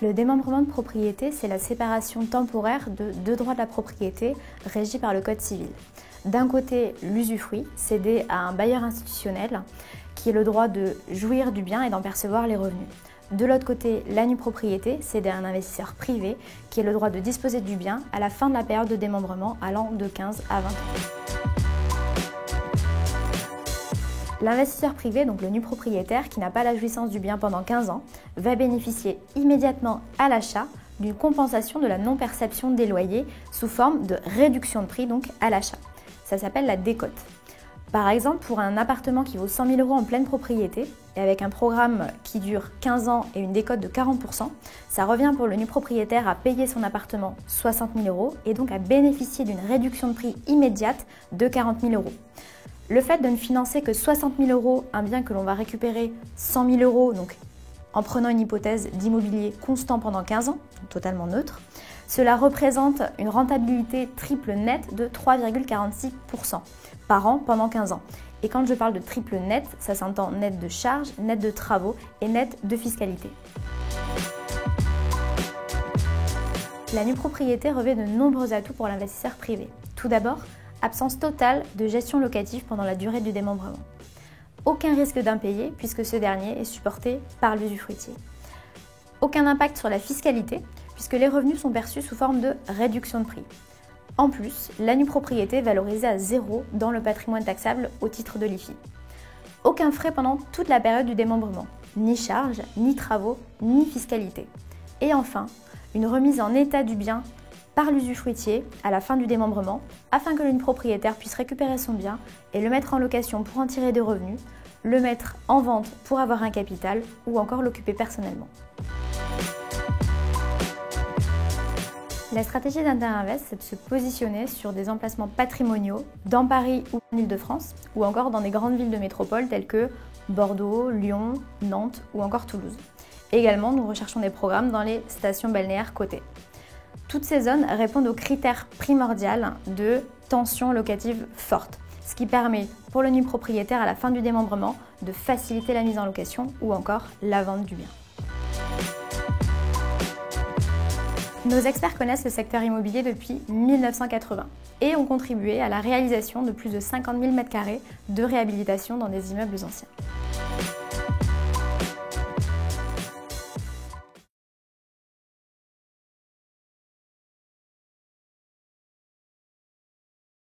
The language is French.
Le démembrement de propriété, c'est la séparation temporaire de deux droits de la propriété régis par le Code civil. D'un côté, l'usufruit, cédé à un bailleur institutionnel, qui est le droit de jouir du bien et d'en percevoir les revenus. De l'autre côté, la nue propriété, cédée à un investisseur privé, qui est le droit de disposer du bien à la fin de la période de démembrement allant de 15 à 20 ans. L'investisseur privé, donc le nu propriétaire, qui n'a pas la jouissance du bien pendant 15 ans, va bénéficier immédiatement à l'achat d'une compensation de la non-perception des loyers sous forme de réduction de prix donc à l'achat. Ça s'appelle la décote. Par exemple, pour un appartement qui vaut 100 000 € en pleine propriété, et avec un programme qui dure 15 ans et une décote de 40%, ça revient pour le nu propriétaire à payer son appartement 60 000 € et donc à bénéficier d'une réduction de prix immédiate de 40 000 €. Le fait de ne financer que 60 000 € un bien que l'on va récupérer 100 000 €, donc en prenant une hypothèse d'immobilier constant pendant 15 ans, donc totalement neutre, cela représente une rentabilité triple nette de 3,46% par an pendant 15 ans. Et quand je parle de triple net, ça s'entend net de charges, net de travaux et net de fiscalité. La nue propriété revêt de nombreux atouts pour l'investisseur privé. Tout d'abord, absence totale de gestion locative pendant la durée du démembrement. Aucun risque d'impayé puisque ce dernier est supporté par l'usufruitier. Aucun impact sur la fiscalité puisque les revenus sont perçus sous forme de réduction de prix. En plus, la nue propriété est valorisée à 0 dans le patrimoine taxable au titre de l'IFI. Aucun frais pendant toute la période du démembrement, ni charges, ni travaux, ni fiscalité. Et enfin, une remise en état du bien par l'usufruitier à la fin du démembrement afin que le propriétaire puisse récupérer son bien et le mettre en location pour en tirer des revenus, le mettre en vente pour avoir un capital ou encore l'occuper personnellement. La stratégie d'Interinvest, c'est de se positionner sur des emplacements patrimoniaux dans Paris ou en Île-de-France ou encore dans des grandes villes de métropole telles que Bordeaux, Lyon, Nantes ou encore Toulouse. Également, nous recherchons des programmes dans les stations balnéaires cotées. Toutes ces zones répondent aux critères primordiaux de tension locative forte, ce qui permet pour le nu propriétaire à la fin du démembrement de faciliter la mise en location ou encore la vente du bien. Nos experts connaissent le secteur immobilier depuis 1980 et ont contribué à la réalisation de plus de 50 000 m² de réhabilitation dans des immeubles anciens.